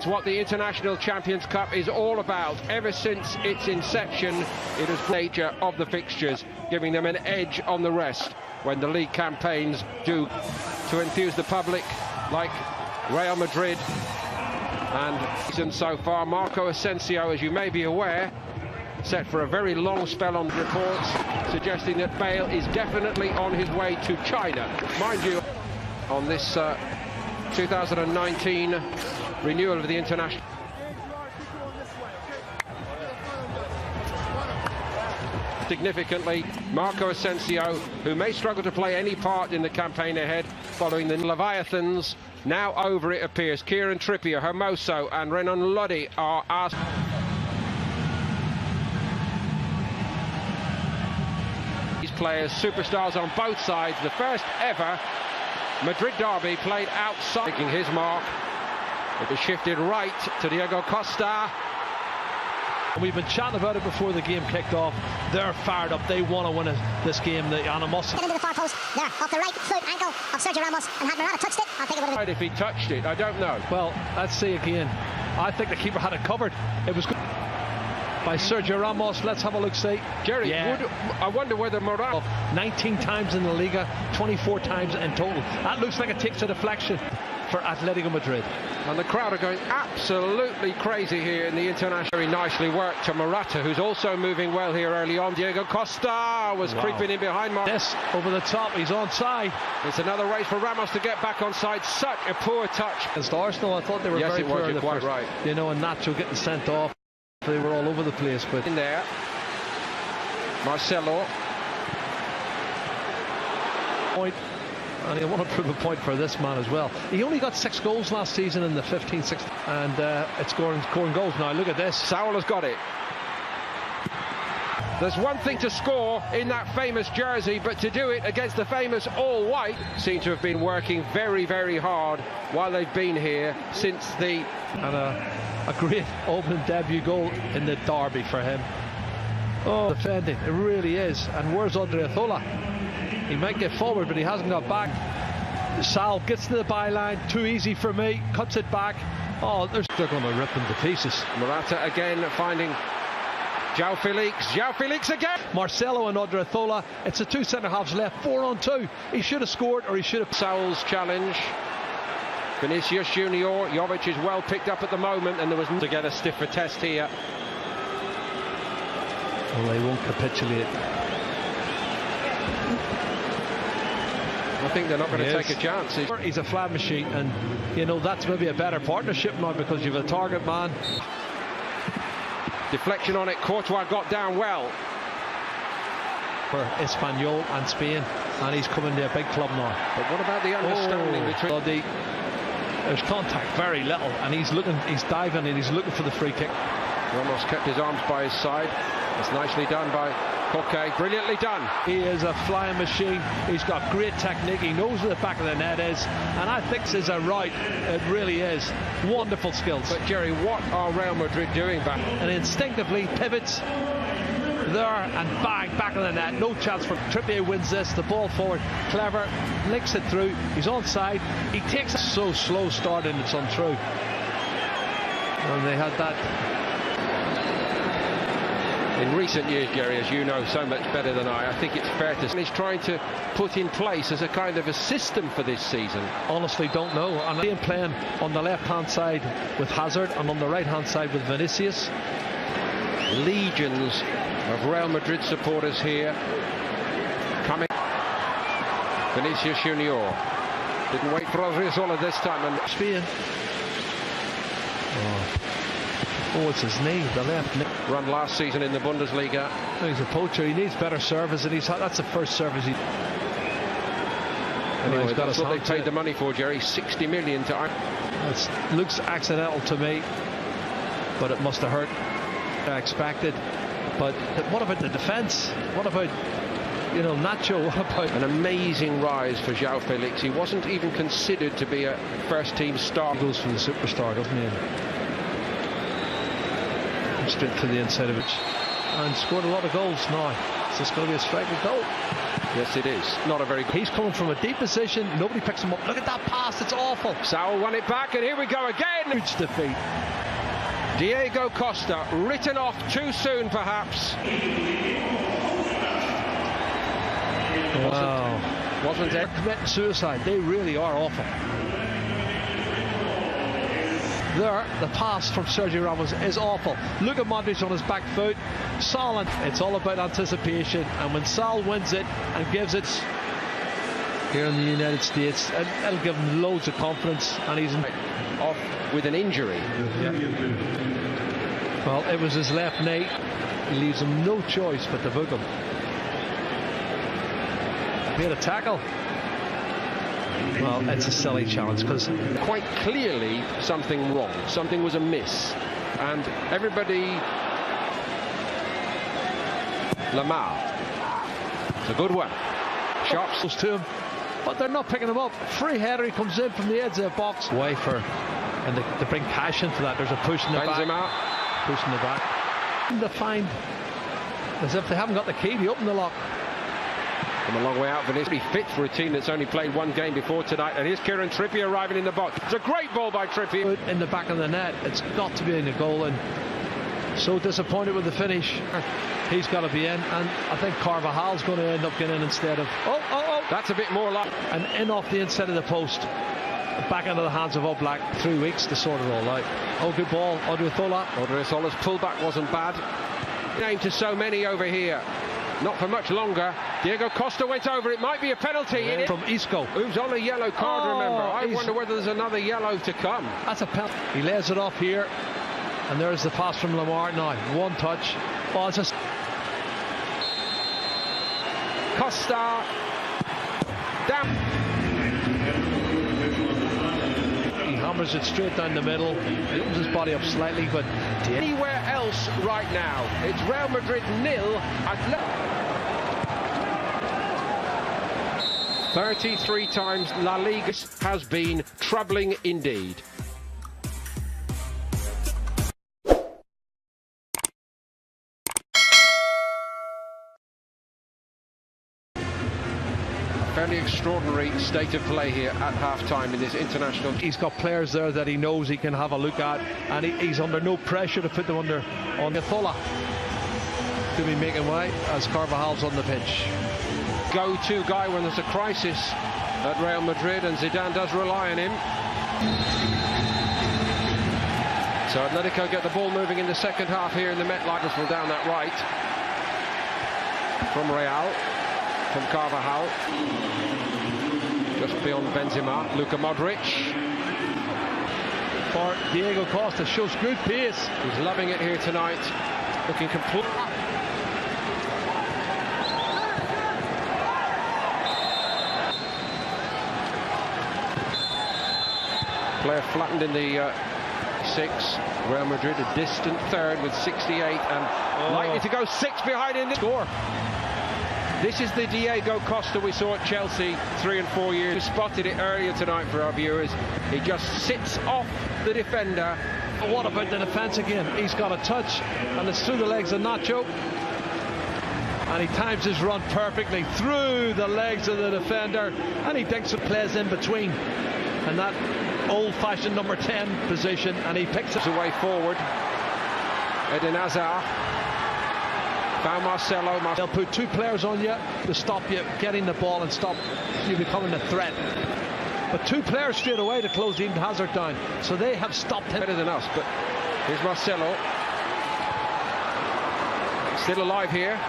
It's what the International Champions Cup is all about. Ever since its inception, it has the nature of the fixtures, giving them an edge on the rest when the league campaigns do to enthuse the public, like Real Madrid. And so far, Marco Asensio, as you may be aware, set for a very long spell on reports, suggesting that Bale is definitely on his way to China. Mind you, on this 2019 renewal of the international. Significantly, Marco Asensio, who may struggle to play any part in the campaign ahead following the Leviathans, now over it appears. Kieran Trippier, Hermoso and Renan Lodi are asked. These players, superstars on both sides, the first ever Madrid derby played outside. Taking his mark, it was shifted right to Diego Costa. We've been chatting about it before the game kicked off. They're fired up. They want to win this game. The animosity. Get into the far post there, off the right foot ankle of Sergio Ramos, and had Morata touched it, I think it would have been. If he touched it, I don't know. Well, let's see again. I think the keeper had it covered. It was good by Sergio Ramos. Let's have a look. See, Jerry, I wonder whether Morata 19 times in the Liga, 24 times in total. That looks like it takes a deflection for Atletico Madrid. And the crowd are going absolutely crazy here in the international. Very nicely worked to Morata, who's also moving well here early on. Diego Costa was creeping in behind Morata. This over the top, he's onside. It's another race for Ramos to get back onside. Such a poor touch. Against Arsenal, I thought they were very poor. You're quite right. You know, and Nacho getting sent off. They were all over the place. But in there, Marcelo. Point. And I want to prove a point for this man as well. He only got 6 goals last season in the 15-16, and it's scoring goals now. Look at this. Saul has got it. There's one thing to score in that famous jersey, but to do it against the famous all-white seem to have been working very, very hard while they've been here since the... And a great opening debut goal in the derby for him. Oh, defending, it really is. And where's Odriozola? He might get forward, but he hasn't got back. Sal gets to the byline, too easy for me, cuts it back. Oh, they're going to rip him to pieces. Morata again finding João Felix. João Felix again. Marcelo and Odriozola. It's the 2 centre-halves left, 4-on-2. He should have scored, or he should have... Saul's challenge. Vinicius Junior. Jovic is well picked up at the moment, and there was to get a stiffer test here. Well, they won't capitulate. I think they're not going to take a chance. He's a flat machine, and you know that's maybe a better partnership now because you've a target man. Deflection on it. Courtois got down well for Espanyol and Spain, and he's coming to a big club now. But what about the understanding between? There's contact, very little, and he's diving, and he's looking for the free kick. Ramos kept his arms by his side. It's nicely done by Koke, brilliantly done. He is a flying machine. He's got great technique. He knows where the back of the net is, and I think this is a right. It really is. Wonderful skills. But Jerry, what are Real Madrid doing back? And instinctively pivots there and bang, back of the net. No chance for Trippier. Wins this. The ball forward, clever, links it through. He's onside. He takes it so slow start and it's untrue. And they had that. In recent years, Jerry, as you know so much better than I think it's fair to say he's trying to put in place as a kind of a system for this season. Honestly, don't know. And I'm playing on the left-hand side with Hazard and on the right-hand side with Vinicius. Legions of Real Madrid supporters here. Coming. Vinicius Junior. Didn't wait for Odriozola this time. And Spain. Oh, it's his knee, the left knee. Run last season in the Bundesliga. Oh, he's a poacher. He needs better service, and that's the first service he. Anyway, he's got that's what they paid the money for, Jerry. 60 million to. It looks accidental to me, but it must have hurt. I expected. But what about the defence? What about, you know, Nacho? What about an amazing rise for João Felix? He wasn't even considered to be a first-team star. He goes for the superstar, doesn't he? Straight to the inside of it and scored a lot of goals now. Is this going to be a striking goal? Yes, it is. Not a very good. He's coming from a deep position. Nobody picks him up. Look at that pass. It's awful. Saul won it back, and here we go again. in. Huge defeat. Diego Costa, written off too soon, perhaps. Wasn't it? Committing suicide. They really are awful. There, the pass from Sergio Ramos is awful. Look at Madrid on his back foot. Solid. It's all about anticipation, and when Sal wins it and gives it here in the United States, it'll give him loads of confidence, and he's off with an injury. Yeah. Well, it was his left knee. It leaves him no choice but to book him. He had a tackle. Well, it's a silly challenge because quite clearly something wrong. Something was amiss, and everybody. Lamar. It's a good one. Shots to him, but they're not picking him up. Free header, he comes in from the edge of the box. Wafer, and they bring cash into that. There's a push in the back. Push in the back. They find as if they haven't got the key to open the lock. Come a long way out. Vinicius fit for a team that's only played one game before tonight, and here's Kieran Trippier arriving in the box. It's a great ball by Trippier. In the back of the net, it's got to be in the goal, and so disappointed with the finish. He's got to be in, and I think Carvajal's going to end up getting in instead of. Oh! That's a bit more like. And in off the inside of the post, back into the hands of Oblak. 3 weeks to sort it all out. Oh, good ball, Odriozola's pullback wasn't bad. Name to so many over here. Not for much longer. Diego Costa went over. It might be a penalty. From Isco. Who's on a yellow card, remember. I wonder whether there's another yellow to come. That's a penalty. He lays it off here. And there's the pass from Lamar. Now, one touch. Oh, it's just... Costa. Down. He hammers it straight down the middle. He opens his body up slightly, but... Anywhere else right now. It's Real Madrid 0. 33 times La Liga has been troubling indeed. Fairly extraordinary state of play here at half-time in this international. He's got players there that he knows he can have a look at, and he's under no pressure to put them under on Athola to be making way as Carvajal's on the pitch. Go-to guy when there's a crisis at Real Madrid, and Zidane does rely on him. So Atletico get the ball moving in the second half here in the MetLife. Will down that right from Real. From Carvajal, just beyond Benzema, Luka Modric. For Diego Costa, shows good pace. He's loving it here tonight, looking complete. Player flattened in the 6. Real Madrid a distant third with 68 and likely to go 6 behind in the score. This is the Diego Costa we saw at Chelsea 3 and 4 years. We spotted it earlier tonight for our viewers. He just sits off the defender. But what about the defence again? He's got a touch, and it's through the legs of Nacho. And he times his run perfectly through the legs of the defender. And he thinks it plays in between. And that old-fashioned number 10 position. And he picks it away forward. Eden Hazard. Found Marcelo. They'll put 2 players on you to stop you getting the ball and stop you becoming a threat. But 2 players straight away to close Eden Hazard down. So they have stopped him. Better than us, but here's Marcelo. Still alive here.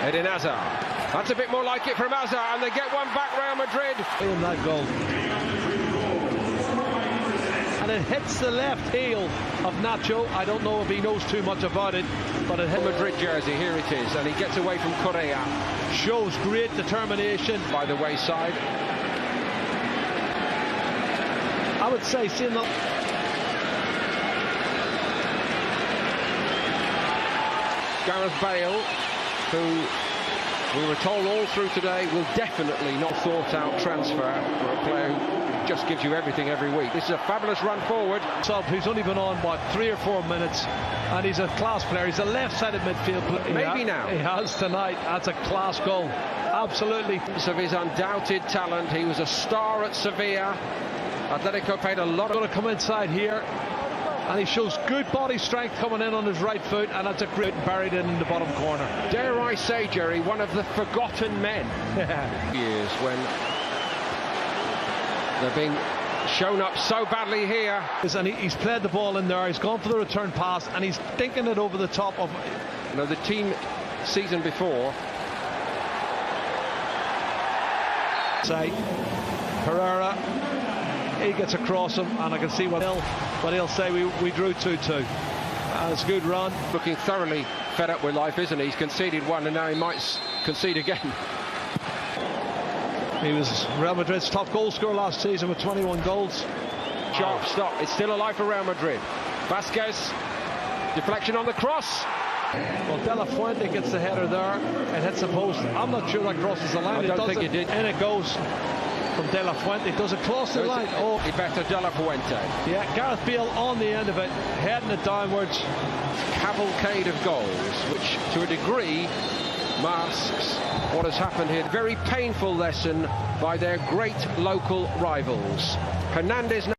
Eden Hazard. That's a bit more like it from Hazard, and they get one back, Real Madrid. In that goal. And it hits the left heel of Nacho. I don't know if he knows too much about it, but it hit Madrid jersey. Here it is, and he gets away from Correa. Shows great determination by the wayside. I would say seeing the Gareth Bale, who we were told all through today will definitely not thought out transfer for a player who just gives you everything every week. This is a fabulous run forward. Sub, who's only been on, what, 3 or 4 minutes, and he's a class player. He's a left-sided midfield player. Maybe now. He has tonight. That's a class goal. Absolutely. Of his undoubted talent. He was a star at Sevilla. Atletico paid a lot Going to come inside here, and he shows good body strength coming in on his right foot, and that's a great buried in the bottom corner. Dare I say, Jerry, one of the forgotten men. Years when they're being shown up so badly here. And he's played the ball in there, he's gone for the return pass, and he's thinking it over the top of... You know, the team season before. Say, Herrera, he gets across him, and I can see what he'll say. We drew 2-2. It's a good run. Looking thoroughly fed up with life, isn't he? He's conceded one, and now he might concede again. He was Real Madrid's top goal scorer last season with 21 goals. Sharp stop. It's still alive for Real Madrid. Vasquez, deflection on the cross. Well, De La Fuente gets the header there and hits the post. I'm not sure that crosses the line. I don't think it did. And it goes from De La Fuente. Does it cross the line? Oh, better De La Fuente. Yeah, Gareth Bale on the end of it, heading it downwards. Cavalcade of goals, which to a degree masks what has happened here. Very painful lesson by their great local rivals. Hernandez